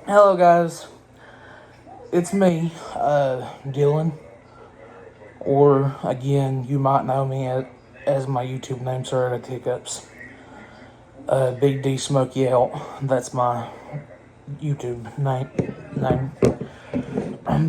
Hello guys, it's me, Dylan, or again, you might know me as my YouTube name, Sorry to Hiccups. Big D Smokey Out, that's my YouTube name.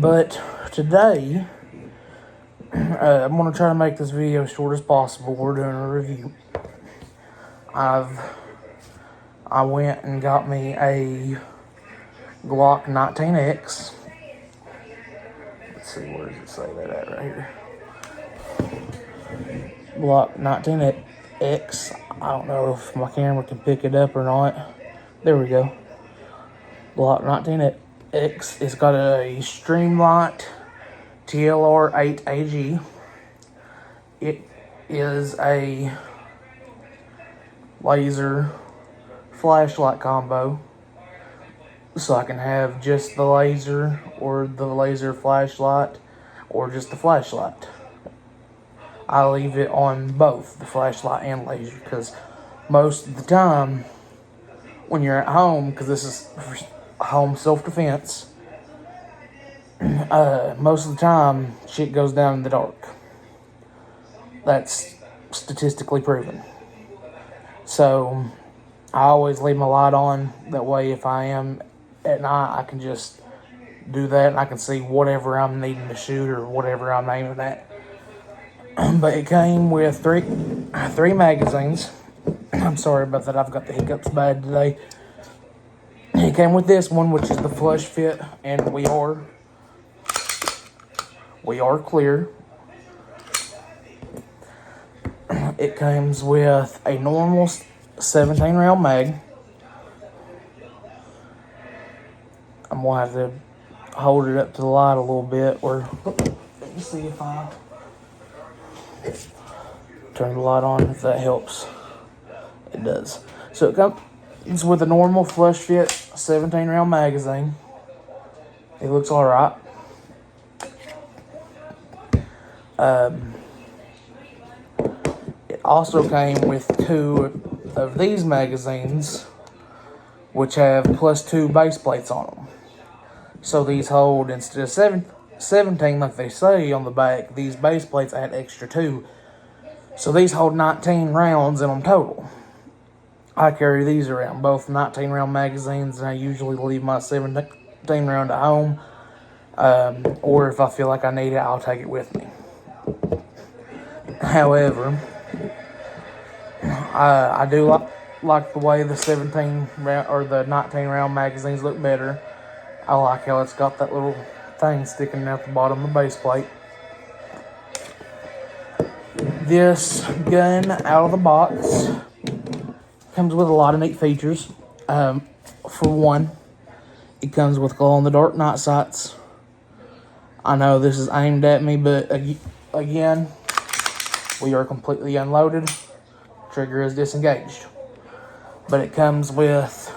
But today, I'm going to try to make this video as short as possible. We're doing a review. I went and got me a Glock 19X. Let's see, where does it say that at right here? Glock 19X. I don't know if my camera can pick it up or not. There we go. Glock 19X. It's got a Streamlight TLR 8AG. It is a laser flashlight combo. So I can have just the laser or the laser flashlight or just the flashlight. I leave it on both, the flashlight and laser, because most of the time when you're at home, because this is home self-defense, most of the time shit goes down in the dark. That's statistically proven. So I always leave my light on. That way if I am at night, I can just do that and I can see whatever I'm needing to shoot or whatever I'm aiming at. But it came with three magazines. I'm sorry about that. I've got the hiccups bad today. It came with this one, which is the flush fit, and we are clear. It comes with a normal 17 round mag. I'm gonna have to hold it up to the light a little bit, or let me see if I turn the light on, if that helps. It does. So it comes with a normal flush fit 17 round magazine. It looks alright. It also came with two of these magazines, which have +2 base plates on them. So these hold, instead of 17 like they say on the back, these base plates add extra 2. So these hold 19 rounds in them total. I carry these around, both 19 round magazines, and I usually leave my 17 round at home. Or if I feel like I need it, I'll take it with me. However, I do like the way the 17 round or the 19 round magazines look better. I like how it's got that little thing sticking out the bottom of the base plate. This gun out of the box comes with a lot of neat features. For one, it comes with glow-in-the-dark night sights. I know this is aimed at me, but again, we are completely unloaded. Trigger is disengaged. But it comes with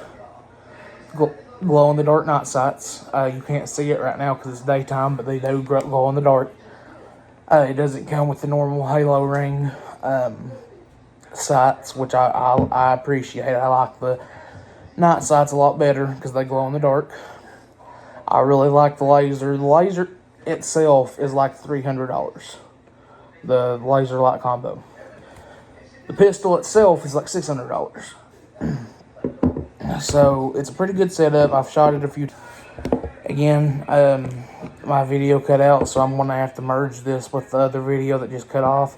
glow-in-the-dark night sights. You can't see it right now because it's daytime, but they do glow in the dark. It doesn't come with the normal halo ring sights, which I appreciate. I like the night sights a lot better because they glow in the dark. I really like the laser. The laser itself is like $300. The laser light combo. The pistol itself is like $600. So it's a pretty good setup. I've shot it a few times. Again, my video cut out, so I'm going to have to merge this with the other video that just cut off.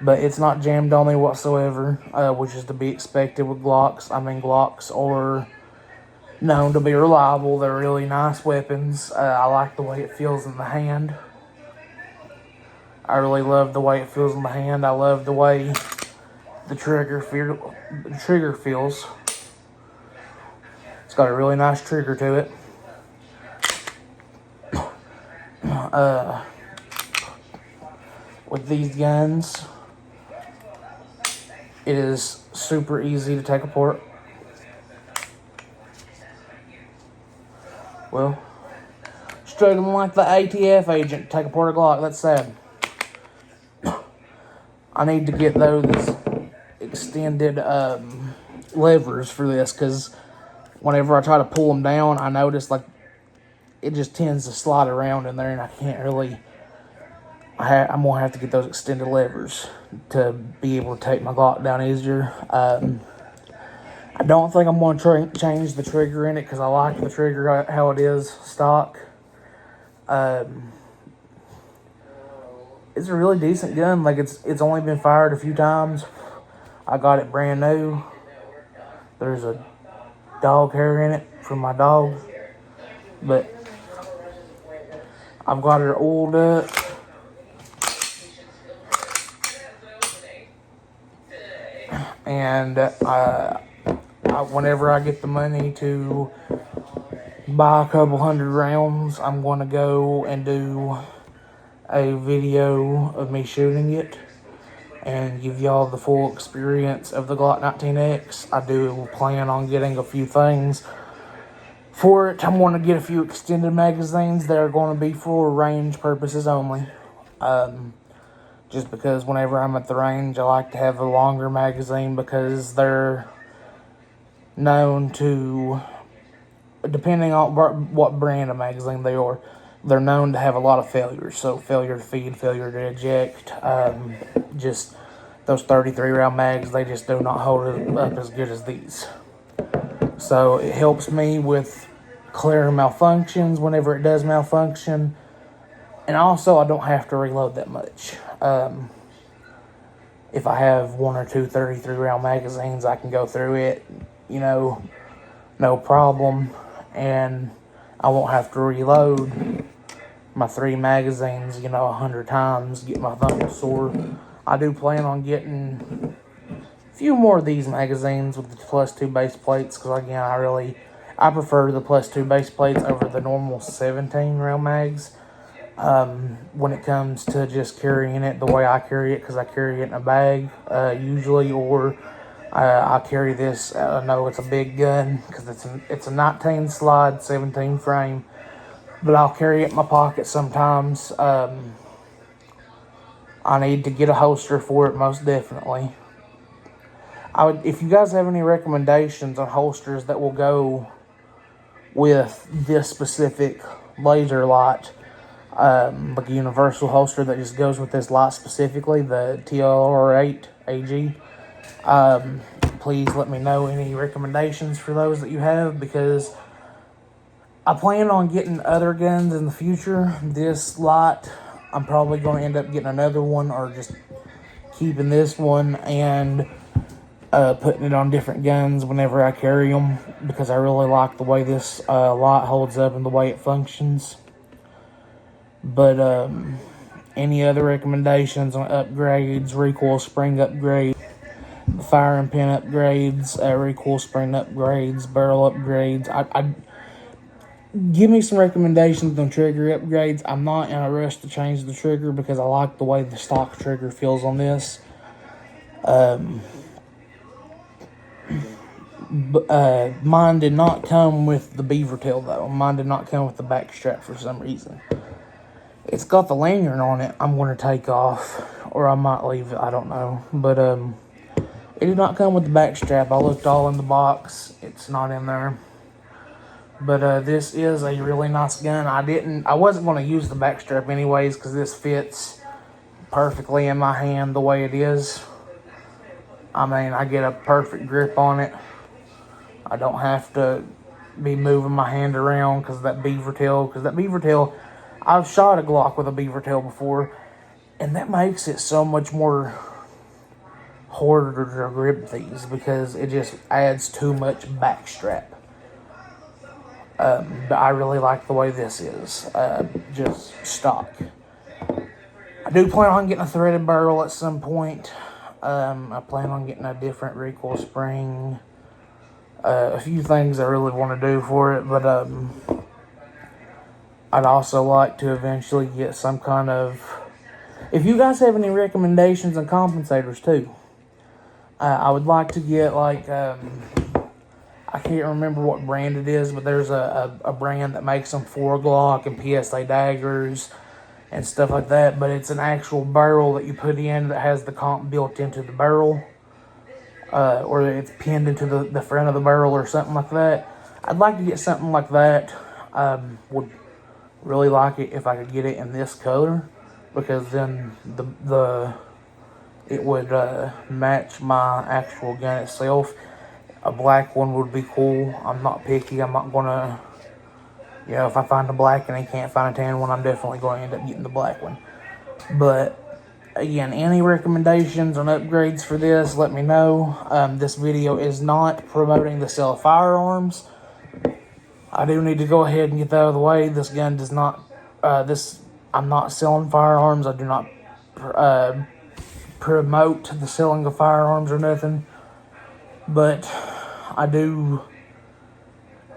But it's not jammed on me whatsoever, which is to be expected with Glocks. I mean, Glocks are known to be reliable. They're really nice weapons. I like the way it feels in the hand. I really love the way it feels in the hand. I love the way the trigger feels. It's got a really nice trigger to it. With these guns, it is super easy to take apart. Well, struggling like the ATF agent to take apart a Glock. That's sad. I need to get those extended levers for this, because whenever I try to pull them down, I notice like it just tends to slide around in there, and I can't really. I'm gonna have to get those extended levers to be able to take my Glock down easier. I don't think I'm gonna change the trigger in it because I like the trigger how it is stock. It's a really decent gun. Like it's only been fired a few times. I got it brand new. There's a dog hair in it from my dog, but I've got it oiled up. And whenever I get the money to buy a couple hundred rounds, I'm going to go and do a video of me shooting it and give y'all the full experience of the Glock 19X. I do plan on getting a few things for it. I'm going to get a few extended magazines that are going to be for range purposes only. Just because whenever I'm at the range, I like to have a longer magazine because they're known to, depending on what brand of magazine they are, they're known to have a lot of failures. So failure to feed, failure to eject, just those 33 round mags, they just do not hold it up as good as these. So it helps me with clearing malfunctions whenever it does malfunction. And also, I don't have to reload that much. If I have one or two 33 round magazines, I can go through it, no problem. And I won't have to reload my 3 magazines, 100 times, get my thumb sore. I do plan on getting a few more of these magazines with the +2 base plates, because again, I prefer the +2 base plates over the normal 17 round mags. When it comes to just carrying it the way I carry it, because I carry it in a bag usually, or I carry this. I know it's a big gun because it's a 19 slide 17 frame, but I'll carry it in my pocket sometimes. I need to get a holster for it, most definitely. If you guys have any recommendations on holsters that will go with this specific laser light, like a universal holster that just goes with this light specifically, the TLR8 AG, please let me know any recommendations for those that you have, because I plan on getting other guns in the future. This light, I'm probably going to end up getting another one, or just keeping this one and putting it on different guns whenever I carry them, because I really like the way this light holds up and the way it functions. But any other recommendations on upgrades, recoil spring upgrades, firing pin upgrades, recoil spring upgrades, barrel upgrades, give me some recommendations on trigger upgrades. I'm not in a rush to change the trigger because I like the way the stock trigger feels on this. Mine did not come with the beaver tail though. Mine did not come with the back strap for some reason. It's got the lanyard on it. I'm going to take off, or I might leave it. I don't know. But it did not come with the back strap. I looked all in the box. It's not in there. But this is a really nice gun. I wasn't going to use the back strap anyways, because this fits perfectly in my hand the way it is. I mean, I get a perfect grip on it. I don't have to be moving my hand around because that beaver tail, I've shot a Glock with a beaver tail before, and that makes it so much more harder to grip these, because it just adds too much back strap. But I really like the way this is, just stock. I do plan on getting a threaded barrel at some point. I plan on getting a different recoil spring. A few things I really want to do for it, but I'd also like to eventually get some kind of... If you guys have any recommendations on compensators too, I would like to get like... I can't remember what brand it is, but there's a brand that makes them for Glock and PSA daggers and stuff like that, but it's an actual barrel that you put in that has the comp built into the barrel, or it's pinned into the front of the barrel or something like that. I'd like to get something like that. Would really like it if I could get it in this color, because then it would match my actual gun itself. A black one would be cool. I'm not picky. I'm not gonna, if I find a black and I can't find a tan one, I'm definitely going to end up getting the black one. But again, any recommendations on upgrades for this, let me know. This video is not promoting the sale of firearms. I do need to go ahead and get that out of the way. This gun does not, I'm not selling firearms. I do not promote the selling of firearms or nothing. But I do,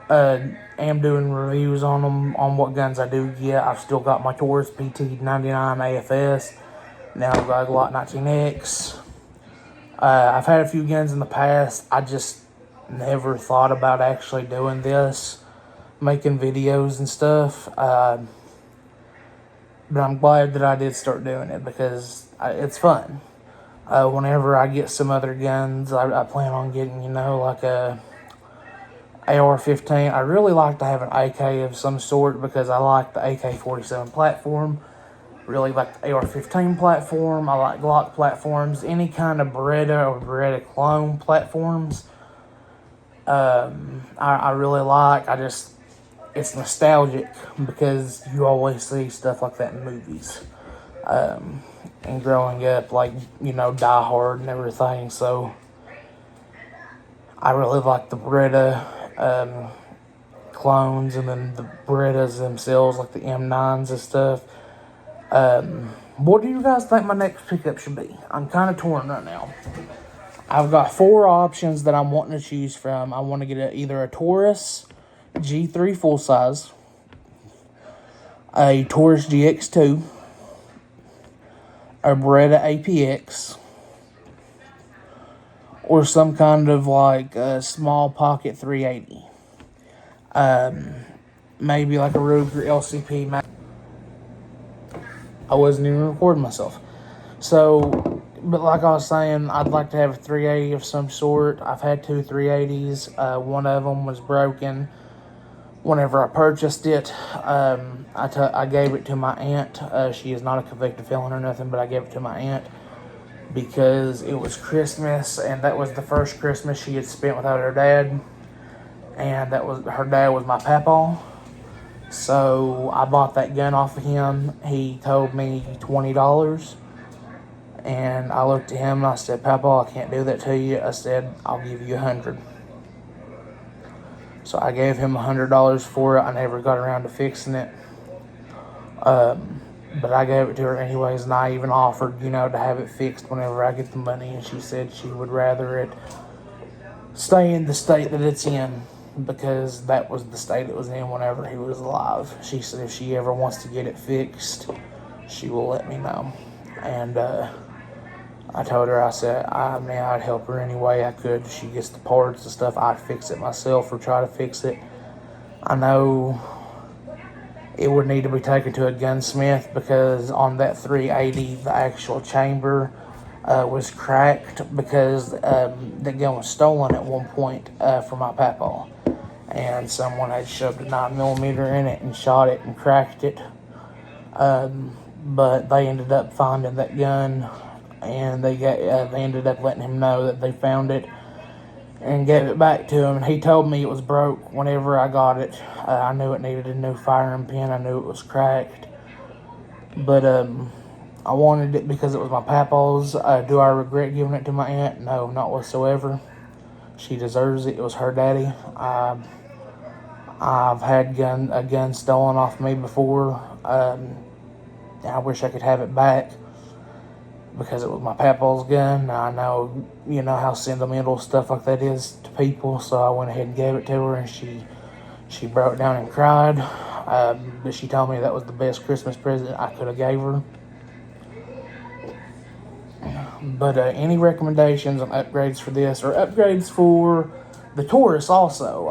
am doing reviews on them, on what guns I do get. I've still got my Taurus PT99 AFS. Now I've got a Glock 19X. I've had a few guns in the past. I just never thought about actually doing this, making videos and stuff. But I'm glad that I did start doing it, because it's fun. Whenever I get some other guns, I plan on getting, like a AR-15. I really like to have an AK of some sort, because I like the AK-47 platform. Really like the AR-15 platform. I like Glock platforms. Any kind of Beretta or Beretta clone platforms, I really like. It's nostalgic, because you always see stuff like that in movies. And growing up, Die Hard and everything. So I really like the Beretta clones, and then the Berettas themselves, like the M9s and stuff. What do you guys think my next pickup should be? I'm kind of torn right now. I've got 4 options that I'm wanting to choose from. I want to get either a Taurus G3 full size, a Taurus GX2, a Beretta APX, or some kind of a small pocket 380. Maybe like a Ruger LCP. I wasn't even recording myself. So, but like I was saying, I'd like to have a 380 of some sort. I've had 2 380s. One of them was broken whenever I purchased it. I gave it to my aunt. She is not a convicted felon or nothing, but I gave it to my aunt because it was Christmas, and that was the first Christmas she had spent without her dad. And her dad was my papaw. So I bought that gun off of him. He told me $20. And I looked at him and I said, "Papaw, I can't do that to you." I said, "I'll give you $100. So I gave him $100 for it. I never got around to fixing it. But I gave it to her anyways, and I even offered, to have it fixed whenever I get the money. And she said she would rather it stay in the state that it's in, because that was the state it was in whenever he was alive. She said if she ever wants to get it fixed, she will let me know. And I told her, I said, I'd help her any way I could. She gets the parts and stuff, I'd fix it myself or try to fix it. I know it would need to be taken to a gunsmith, because on that 380, the actual chamber was cracked, because the gun was stolen at one point from my papaw. And someone had shoved a 9mm in it and shot it and cracked it. But they ended up finding that gun, and they ended up letting him know that they found it and gave it back to him. And he told me it was broke whenever I got it. I knew it needed a new firing pin. I knew it was cracked. But I wanted it because it was my papaw's. Do I regret giving it to my aunt? No, not whatsoever. She deserves it. It was her daddy. I've had a gun stolen off me before. I wish I could have it back, because it was my papaw's gun. I know, how sentimental stuff like that is to people, so I went ahead and gave it to her, and she broke down and cried. But she told me that was the best Christmas present I could have gave her. But any recommendations on upgrades for this, or upgrades for the Taurus also?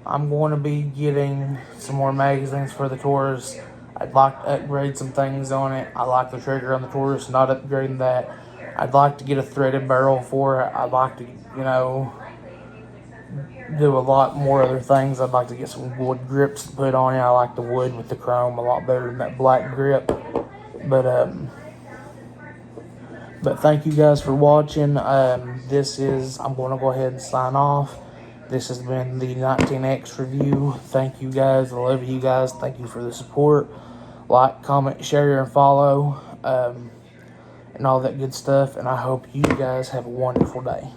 I'm going to be getting some more magazines for the Taurus. I'd like to upgrade some things on it. I like the trigger on the Taurus, not upgrading that. I'd like to get a threaded barrel for it. I'd like to, do a lot more other things. I'd like to get some wood grips to put on it. I like the wood with the chrome a lot better than that black grip. But thank you guys for watching. I'm going to go ahead and sign off. This has been the 19X review. Thank you guys. I love you guys. Thank you for the support. Like, comment, share, and follow, and all that good stuff. And I hope you guys have a wonderful day.